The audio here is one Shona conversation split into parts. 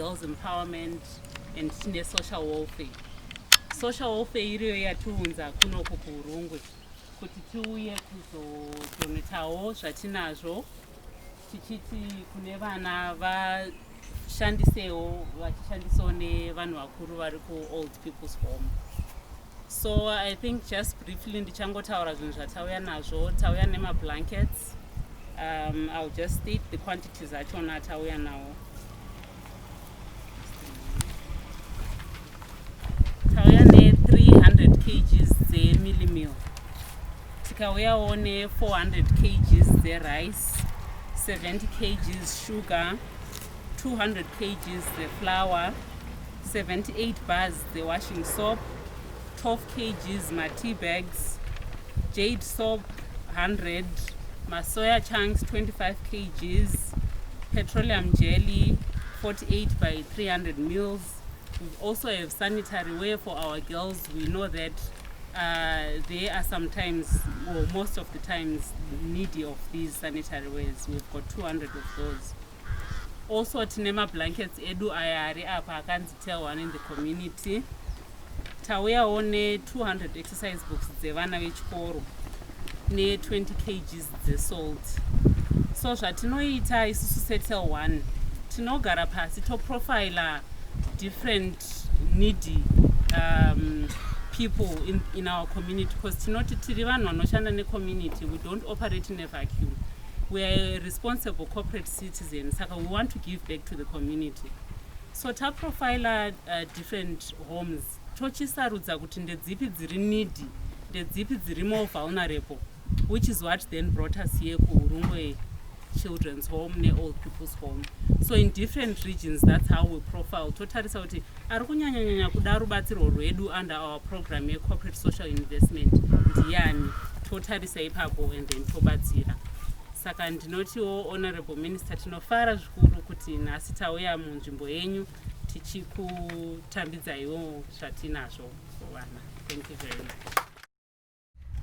girls empowerment and tine social welfare. Social welfare iriyo yatiunza kunoku kuHurungwe kuti tiuye kuzodonetawo zvatinazvo tichiti kune vana vashandisewo vachishandisawo nevanhu vakuru vari kuold people's home. So I think just briefly ndichangotaura zvinhu zvatauya nazvo. Tauya nemablankets. I'll just state the quantities achona tauya nawo. Tauya ne-300 kgs ze-mealie meal. Tikauyawo ne-400 kgs ze-rice, 70 kgs sugar, 200 kgs ze-flour, 78 bars ze-washing soap, 12 kgs ma-tea bags, jade soap 100, ma-soya chunks 25 kgs, petroleum jelly 48 by 300 mils. We also have sanitary wear for our girls. We know that they are sometimes, or most of the times, needy of these sanitary wares. We've got 200 of those. Also, tinema blankets edu ayari apa akanzi Telone in the community. Tauya one 200 exercise books dzevana vechikoro ne 20 kgs dzesalt. So zvatinoita isusu seTelone tinogara pasi toprofiler different needy people in our community, because tinoti tiri vanhu vanoshanda necommunity. We don't operate in a vacuum. We are a responsible corporate citizens, so we want to give back to the community. So taprofiler different homes tochisarudza kuti ndedzipi dziri needy, ndedzipi dziri more vulnerable, which is what then brought us here kuHurungwe Children's Home ne-Old People's Home. So in different regions, that's how we profile. Totarisa kuti ari kunyanya kuda rubatsiro rwedu under our program ye-corporate social investment ndiani, totarisa ipapo and then tobatsira. Saka ndinotiwo Honorable Minister tinofara zvikuru kuti nhasi tauya munzvimbo yenyu tichikutambidzaiwo zvatinazvo kuvana. Thank you very much.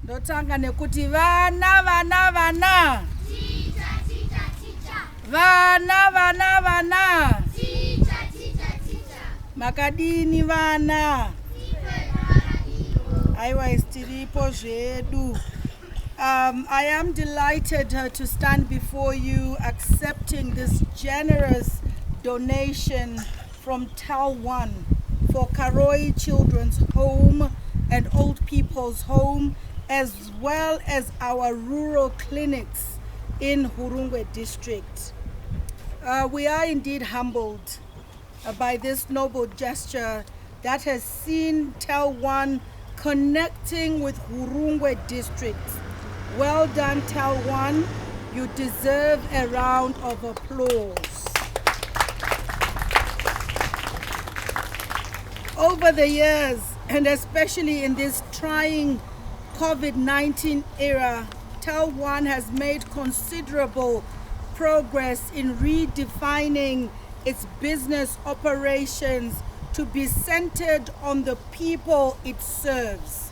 Ndotanga nekuti vana vana vana Teacher, teacher, teacher. vana vana vana Teacher, teacher, teacher. makadini vana Teacher. aiwa istiripo zvedu. I am delighted to stand before you accepting this generous donation from Telone for Karoi Children's Home and Old People's Home, as well as our rural clinics in Hurungwe district. We are indeed humbled by this noble gesture that has seen Telone connecting with Hurungwe district. Well done, Telone. You deserve a round of applause. Over the years, and especially in this trying COVID-19 era, Telone has made considerable progress in redefining its business operations to be centered on the people it serves.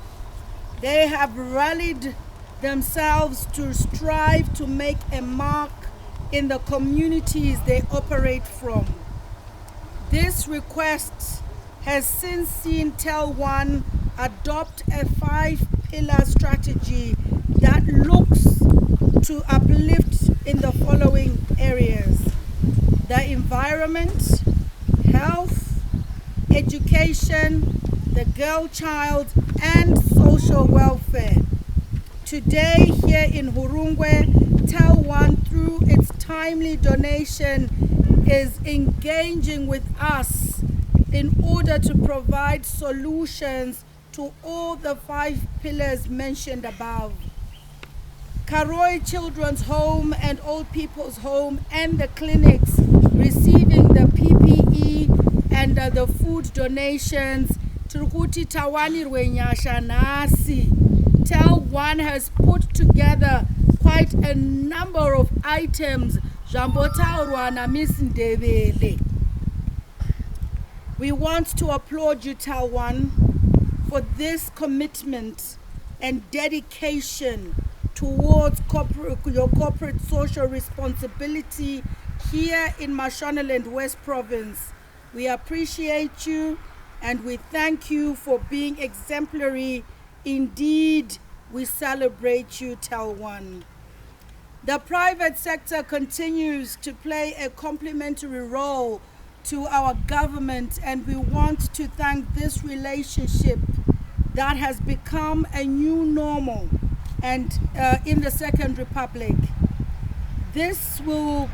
They have rallied themselves to strive to make a mark in the communities they operate from. This request has since seen Telone adopt a 5-pillar strategy that looks to uplift in the following areas: the environment, health, education, the girl child, and social welfare. Today here in Hurungwe, Telone, through its timely donation, is engaging with us in order to provide solutions to all the 5 pillars mentioned above. Karoi Children's Home and Old People's Home and the clinics receiving the PPE and the food donations. Turukuti tawanirwe nyasha nasi. Telone has put together quite a number of items. Jambotaurwa na Miss Ndebele. We want to applaud you, Telone, for this commitment and dedication towards your corporate social responsibility here in Mashonaland West Province. We appreciate you and we thank you for being exemplary. Indeed, we celebrate you, Telone. The private sector continues to play a complementary role to our government, and we want to thank this relationship that has become a new normal and in the Second Republic. This will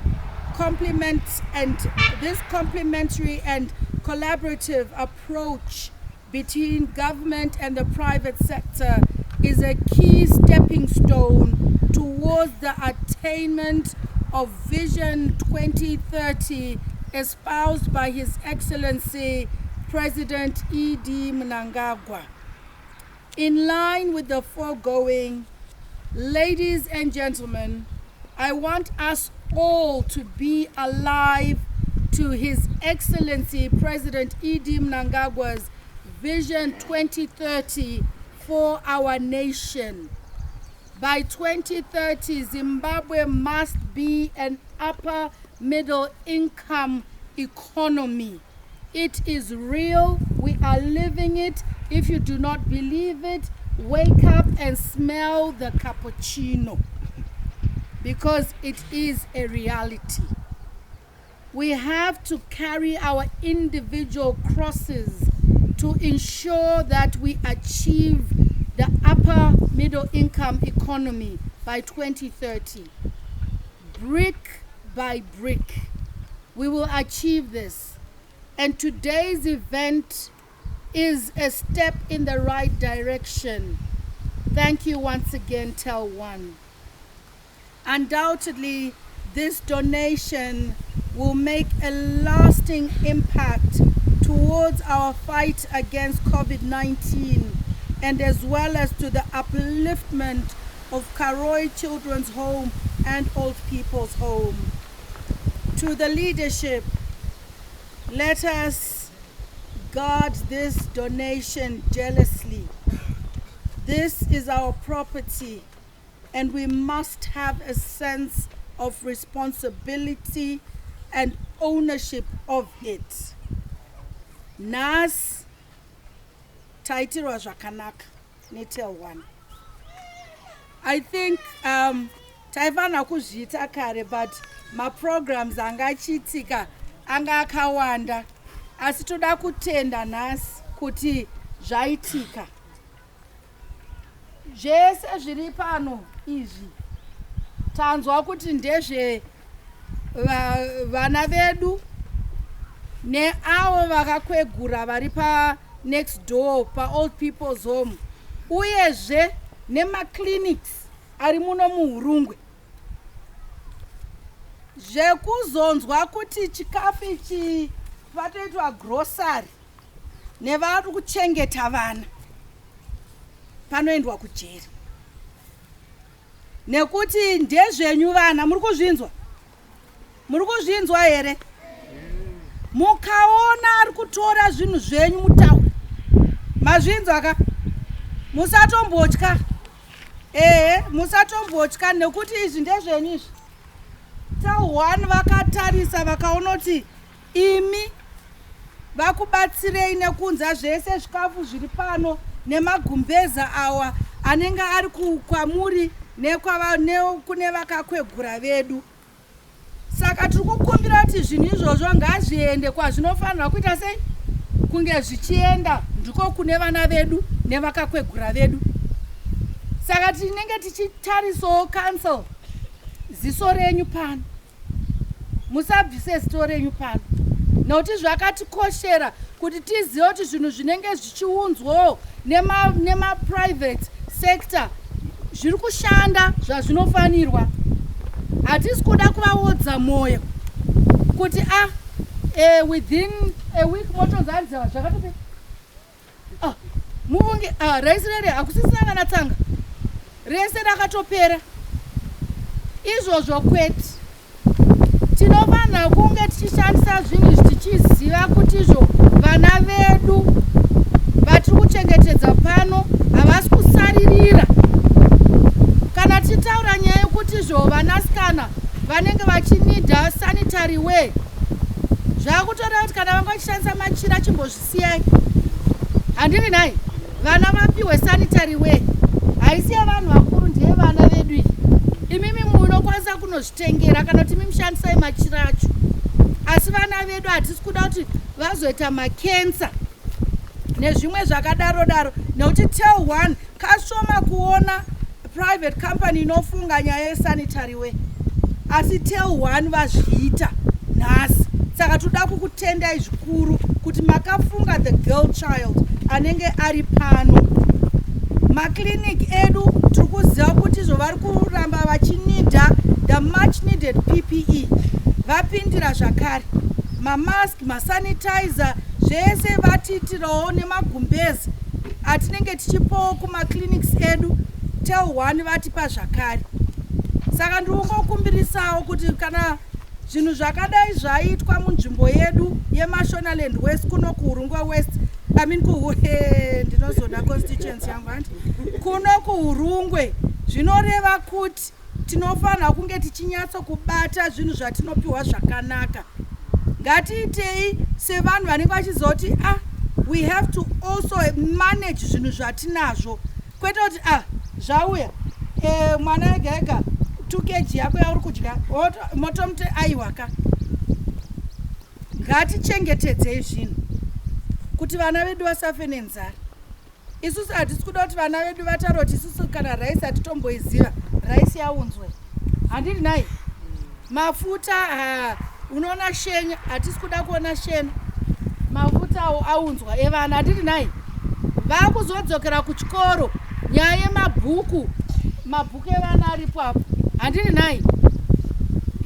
this complementary and collaborative approach between government and the private sector is a key stepping stone towards the attainment of Vision 2030 espoused by His Excellency President E.D. Mnangagwa. In line with the foregoing, ladies and gentlemen, I want us all to be alive to His Excellency President E.D. Mnangagwa's Vision 2030 for our nation. By 2030, Zimbabwe must be an upper middle income economy. It is real. We are living it. If you do not believe it, wake up and smell the cappuccino, because it is a reality. We have to carry our individual crosses to ensure that we achieve the upper middle income economy by 2030. Brick by brick, we will achieve this. And today's event is a step in the right direction. Thank you once again, Telone. Undoubtedly, this donation will make a lasting impact towards our fight against COVID-19, and as well as to the upliftment of Karoi Children's Home and Old People's Home. To the leadership, let us guard this donation jealously. This is our property, and we must have a sense of responsibility and ownership of it. Nas taitirwa zvakanaka neTelone. I think taifana kuzviita kare, but ma-programs angachiitika anga akawanda, asi toda kutenda nhasi kuti zvaitika. Zvese zviri pano izvi tanzwa kuti ndezve vana vedu neavo vakakwegura vari pa next door pa Old People's Home, uyezve nemaclinics ari muno muHurungwe. Zvekuzonzwa kuti chikafu ichi patoitwa grocery nevari kuchengeta vana, panoendwa kujeri. Nekuti ndezvenyu vana, muri kuzvinzwa? Muri kuzvinzwa here? Mukaona ari kutora zvinhu zvenyu mutaura, mazvinzwa ka? Musatombotya. Musatombotya, nekuti izvi ndezvenyu izvi. Telone vakatarisa vakaona kuti imi vakubatsirei nekunza zvese zvikafu zviri pano nemagumbeza awa anenge ari kwamuri nekune vakakwegura vedu. Saka tiri kukumbira kuti zvinhu izvozvo ngazviende kwazvinofanirwa kuita sei, kunge zvichienda ndiko kune vana vedu nevakakwegura vedu. Saka tinenge tichitarisawo council, ziso renyu pano, musabvise ziso renyu pano, nokuti zvakatikoshera kuti tizive kuti zvinhu zvinenge zvichiunzwawo nema-private sector zviri kushanda zvazvinofanirwa. Hatisi kuda kuvaodza moyo kuti within a week motonzanziwa zvakatope muvungi raisi rere hakusisina kana tsanga rese rakatopera. Izvozvo kwete, tinofanira kunge tichishandisa zvinhu izvi tichiziva kuti izvo vana vedu vatiri kuchengetedza pano havasi kusaririra. Kana tichitaura nyaya yekuti izvo vanasikana vanenge vachinidha sanitary wear, zvakutoda kuti kana vanga vachishandisa machira chimbozvisiyai. Handiri nai vana vapiwe sanitary way haisi yavanhu vakuru ndiye vana vedu iyi. Imimi munokwanisa kunozvitengera kana kuti mimushandisai machira acho, asi vana vedu hatisi kuda kuti vazoita makensa nezvimwe zvakadaro daro, nekuti Telone kashoma kuona private company inofunga nyaya yesanitary way, asi Telone vazviita nhasi. Saka toda kukutendai zvikuru kuti makafunga the girl child anenge ari pano. Maclinic edu tiri kuziva kuti izvo vari kuramba vachinida the much needed PPE. Vapindira zvakare mamask, masanitizer, zvese vatiitirawo nemagumbezi atinenge tichipawo kumaclinics edu. Telone vatipa zvakare. Saka ndirikungokumbirisawo kuti kana zvinhu zvakadai zvaitwa munzvimbo yedu yeMashonaland West kuno kuHurungwe West, I mean ndinozoda constituency yangu handi kuno kuHurungwe, zvinoreva kuti tinofanira kunge tichinyatso kubata zvinhu zvatinopiwa zvakanaka. Ngatiitei sevanhu vanenge vachizoti we have to also manage zvinhu zvatinazvo, kwete kuti zvauya mwana ega ega 2 kg yako yauri kudya motomute aiwaka. Ngatichengetedzei zvinhu kuti vana vedu vasafe nenzara. Isusu hatisi kuda kuti vana vedu vataura kuti isusu kana raisi hatitomboiziva, raisi yaunzwe. Handiri nai mafuta unoona shenya, hatisi kuda kuona shena. Mafuta aunzwa evana, handiri nai vakuzodzokera kuchikoro nyaya yemabhuku, mabhuku evana aripo apo. Handiri nai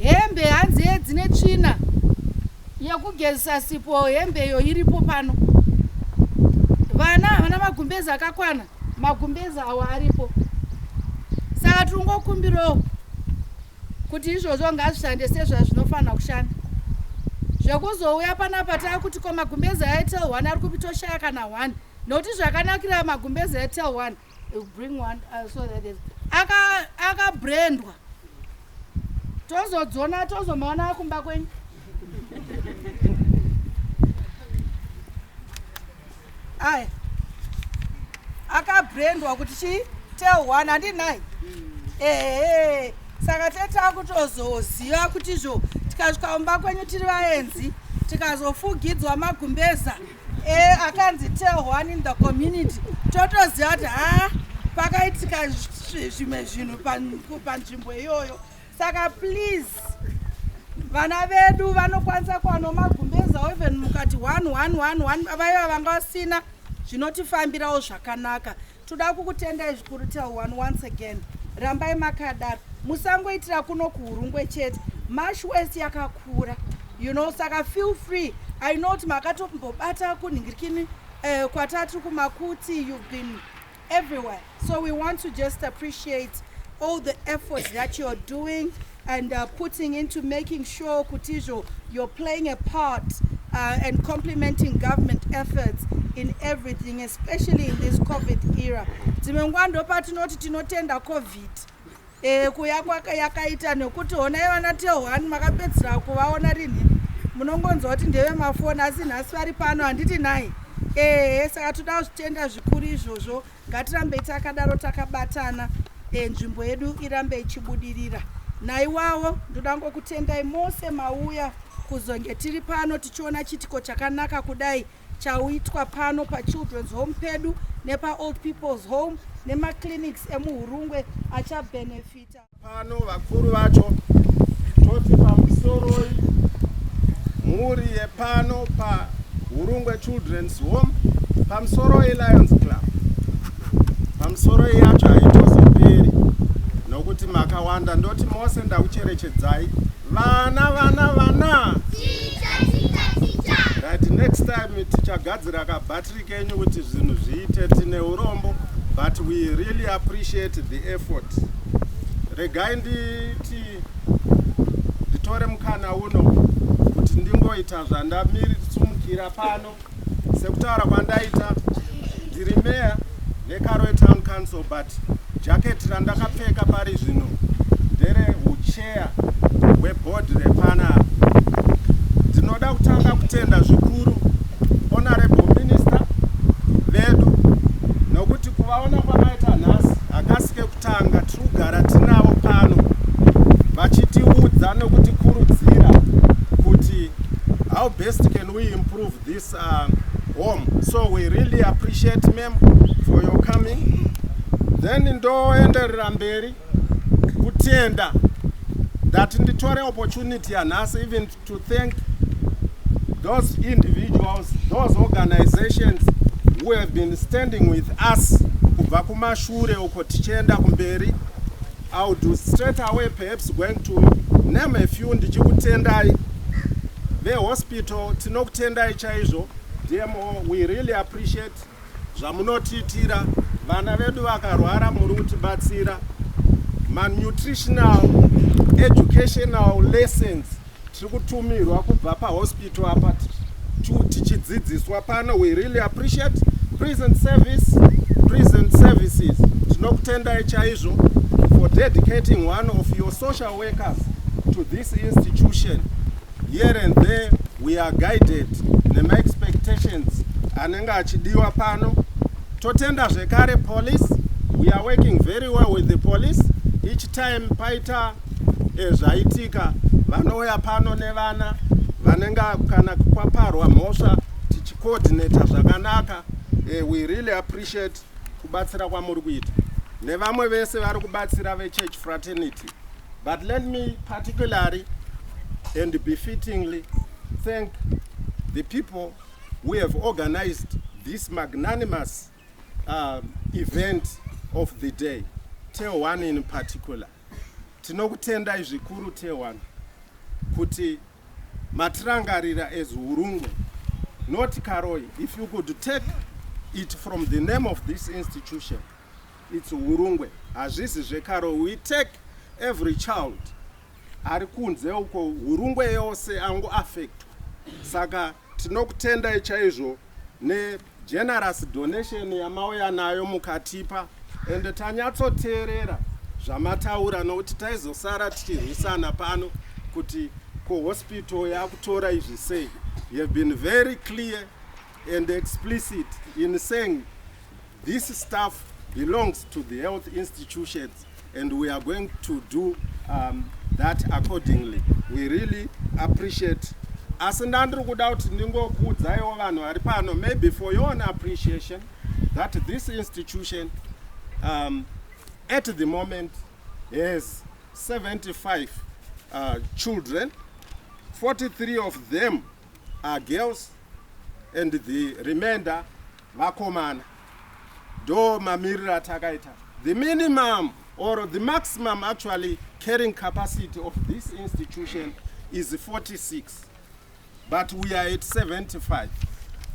hembe hanzi dzine tsvina yekugezesa sipo, hembe iyo iripo pano. Vana havana magumbezi akakwana, magumbezi awa aripo. Saka tiringokumbirawo kuti izvozvo ngazvishande sezvazvinofanira kushanda. Zvekuzouya panapa taakuti ko magumbezi aTelone ari kupitoshaya kana 1, nokuti zvakanakira magumbezi aTelone bring one so that is akabrandwa. Tozodzona tozomaona kumba kwenyu. Aya akabrandwa kuti chi Telone, handiri nai saka tetakutozoziva kuti izvo tikasvika kumba kwenyu tiri vaenzi tikazofugidzwa magumbeza akanzi Telone in the community, totoziva kuti pakaitika zvimwe zvinhu panzvimbo iyoyo. Saka please vana vedu vanokwanisa kuwana magumbeza even mukati 1 vaiva vanga vasina, zvinotifambirawo zvakanaka. Toda kukutendai zvikuru Telone once again. Rambai makadaro, musangoitira kuno kuHurungwe chete, Marsh West yakakura, you know. Saka feel free. I know kuti makatombobata kunhingirikini kwatatu kumakuti, you've been everywhere. So we want to just appreciate all the efforts that you're doing and putting into making sure Kutijo you're playing a part and complementing government efforts in everything, especially in this COVID era. Timengwando patinoti tinotenda COVID kuya yakaita nekuti honai vana Telone makapedzera kuvaona rini munongonzwa kuti ndeve mafoni asi nhasi vari pano, handiti nai saka toda kuzvitenda zvikuru izvozvo. Ngatirambei takadaro takabatana, nzvimbo yedu irambe ichibudirira. Naiwawo ndoda ngokutendai mose mauya kuzonge tiri pano tichiona chitiko chakanaka kudai chauitwa pano paChildren's Home pedu nepa Old People's Home nemaclinics emuHurungwe achabenefita. Pano vakuru vacho toti pamusoro mhuri yepano paHurungwe Children's Home, pamusoro Lions Club, pamusoro yacho haitozoperi nokuti makawanda. Ndoti mose ndakucherechedzai vana right. Next time tichagadzira kabattery kenyu kuti zvinhu zviite tine urombo, but we really appreciate the effort. Regai nditore mukana uno kuti ndingoita zvandamitsumukira pano sekutaura kwandaita. Ndiri meya neCarol Town Council, but jacket randakapfeka pari zvino ndere hucheya weboard repana. Ndinoda kutanga of this home. So we really appreciate ma'am for your coming. Then ndoenderera mberi kutenda that nditore opportunity yanhasi even to thank those individuals, those organizations who have been standing with us kubva kumashure uko tichienda kumberi. I will do straight away perhaps going to name a few. Ndichikutendai vehospital, tinokutendai chaizvo demo. We really appreciate zvamunotiitira. Vana vedu vakarwara muri kutibatsira. Nutritional educational lessons tiri kutumirwa kubva pahospital apa tichidzidziswa pano. We really appreciate prison services. Tinokutendai chaizvo for dedicating one of your social workers to this institution. Here and there we are guided nema expectations anenge achidiwa pano. Totenda zvekare police. We are working very well with the police. Each time paita zvaitika vanouya pano nevana vanenge kana kwaparwa mhosva tichicoordinata zvakanaka. We really appreciate kubatsira kwamuri kuita nevamwe vese vari kubatsira vechurch fraternity. But let me particularly and befittingly thank the people who have organized this magnanimous event of the day. Telone in particular. Tinokutendai zvikuru Telone kuti matirangarira as Hurungwe, not Karoi. If you could take it from the name of this institution, it's Hurungwe. Hazvisi zvekaro. We take every child ari kunze uko Hurungwe yose angu affectwa. Saka tinokutendai chaizvo ne generous donation yamauya nayo mukatipa, ende tanyatsoteerera zvamataura nokuti taizosara tichirwisana pano kuti ko hospital yakutora izvi sei. You have been very clear and explicit in saying this stuff belongs to the health institutions and we are going to do that accordingly. We really appreciate. Asi ndandiri kuda kuti ndingokuudzaiwo vanhu vari pano, maybe for your own appreciation, that this institution at the moment has 75 children. 43 of them are girls and the remainder vakomana. Do mamirira takaita. The minimum or the maximum actually carrying capacity of this institution is 46. But we are at 75.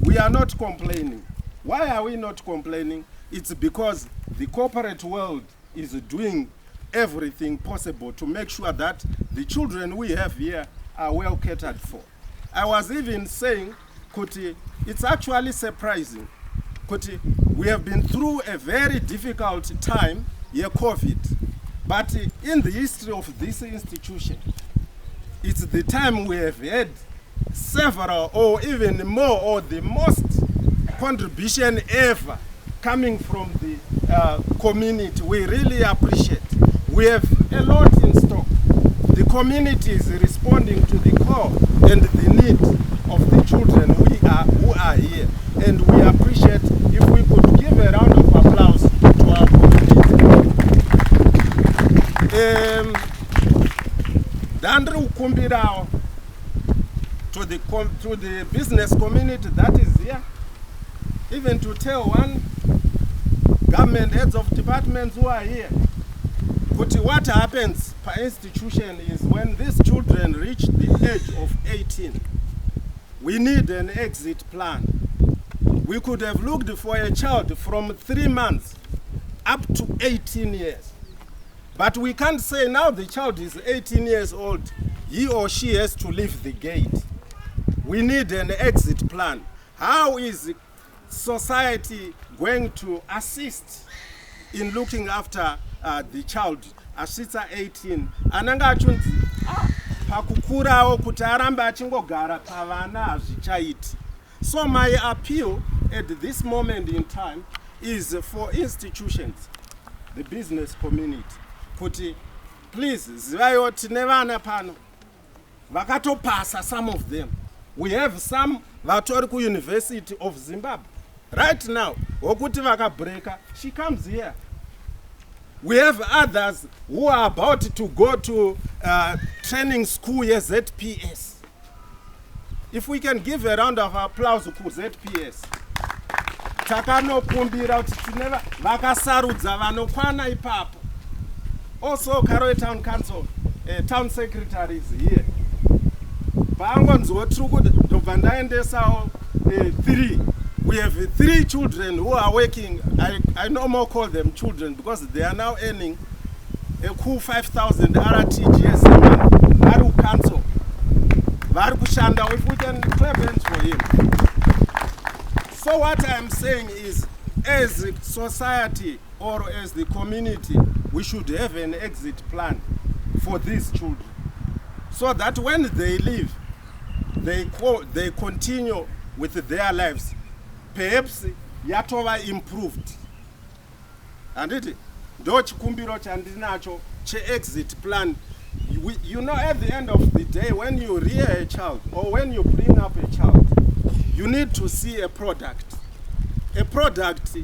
We are not complaining. Why are we not complaining? It's because the corporate world is doing everything possible to make sure that the children we have here are well catered for. I was even saying, Kuti, it's actually surprising. Kuti, we have been through a very difficult time, COVID. But in the history of this institution, it's the time we have had several or even more or the most contribution ever coming from the community. We really appreciate. We have a lot in stock. The community is responding to the call and the need of the children who are here. And we appreciate if we could give a round of applause to our community. Dandru kumbirao to the business community that is here, even to tell one government heads of departments who are here, but what happens per institution is when these children reach the age of 18, we need an exit plan. We could have looked for a child from 3 months up to 18 years. But we can't say now the child is 18 years old, he or she has to leave the gate. We need an exit plan. How is society going to assist in looking after the child asvitsa 18? Ananga achunzi pakukurawo kuti arambe achingogara pavana hazvichaiti. So my appeal at this moment in time is for institutions, the business community, kuti please zivaiwo tine vana pano vakatopasa, some of them. We have some vatori kuUniversity of Zimbabwe right now. Wokuti vakabreka, she comes here. We have others who are about to go to training school here, ZPS. If we can give a round of applause to ZPS. Takanokumbira kuti tineva vakasarudza vanokwana ipapo. Also Karoi Town Council, Town Secretary is here. Pangonzwo tiri ndobva ndaendesawo 3. We have 3 children who are working. I no more call them children because they are now earning a cool 5,000 RTGS a month. Varu council. Varu kushanda. If we can clap hands for him. So what I am saying is, as a society or as the community, we should have an exit plan for these children, so that when they leave, they continue with their lives. Perhaps yatova improved. And it ndo chikumbiro chandinacho che exit plan. You know, at the end of the day, when you rear a child or when you bring up a child, you need to see a product. A product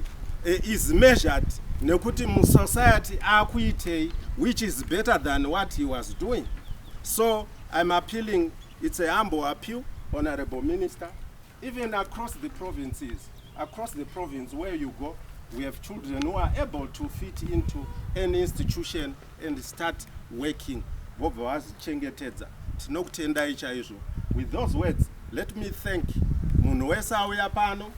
is measured nekuti mu society akuitei, which is better than what he was doing. So I'm appealing, it's a humble appeal, Honorable Minister, even across the provinces, across the province where you go, we have children who are able to fit into any institution and start working. With those words, let me thank munhu wese auya pano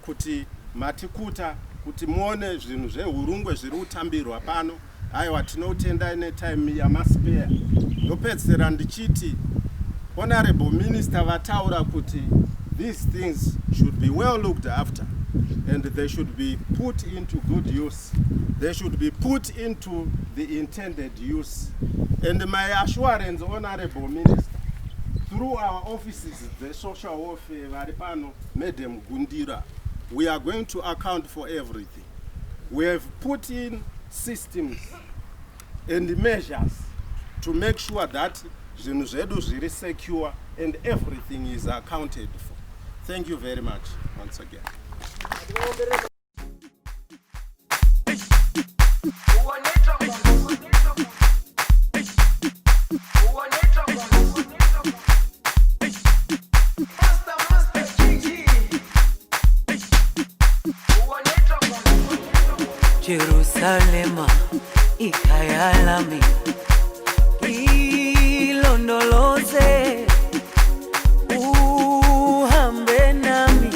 kuti matikuta kuti muone zvinhu zvehurungwe zviri kutambirwa pano. Aiwa, tinotenda ine time yamaspare. Ndopedzera ndichiti Honorable Minister vataura kuti these things should be well looked after and they should be put into good use. They should be put into the intended use. And my assurance, Honorable Minister, through our offices, the social welfare, Varipano, Madam Gundira, we are going to account for everything. We have put in systems and measures to make sure that zvinhu zvedu zviri secure and everything is accounted for. Thank you very much once again. Jerusalema ikhaya lami, ilondoloze uhambe nami,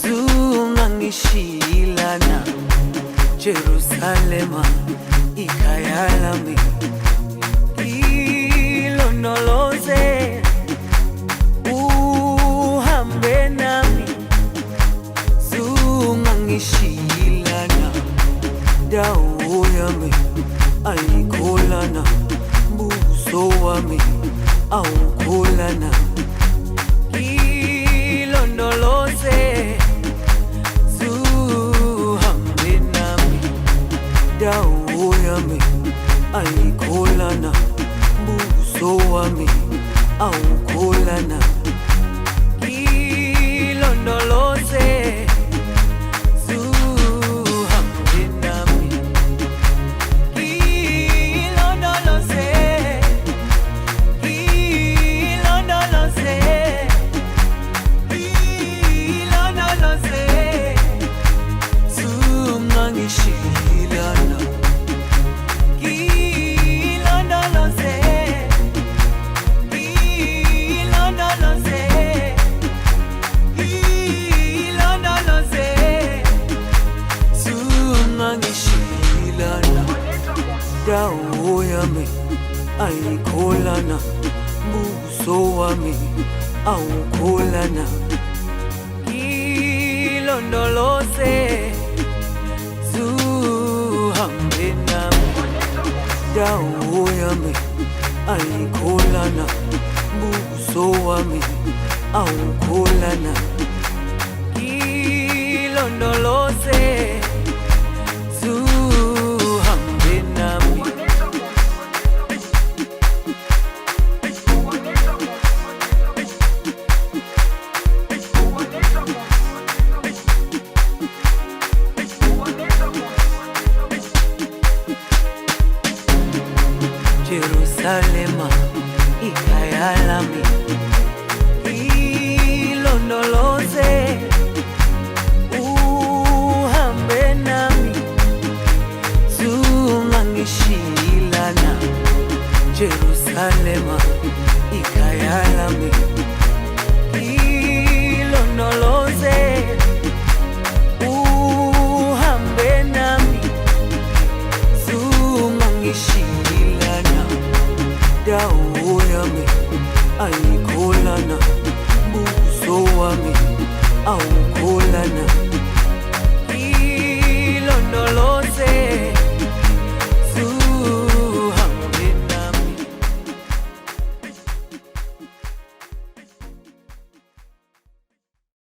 zungangishilana. Jerusalema ikhaya lami, ilondoloze uhambe nami, zungangishilana. Dawo yami ayikholana, buso wami awukholana. Ilondoloze zuhambe nami. Dawo yami ayikholana, buso wami awukholana. Ilondoloze dawo yami ayikholana, buso wami awukholana. Ilondoloze zuhambe nami. Dawo yami ayikholana, buso wami awukholana. Ilondoloze zuhambe nami. Jerusalema ikhaya lami ilondoloze uhambe nami zungangishilana Jerusalema ikhaya lami ilondoloze uhambe nami zungangishilana dawo yami ayikholana buso wami awukholana ilondoloze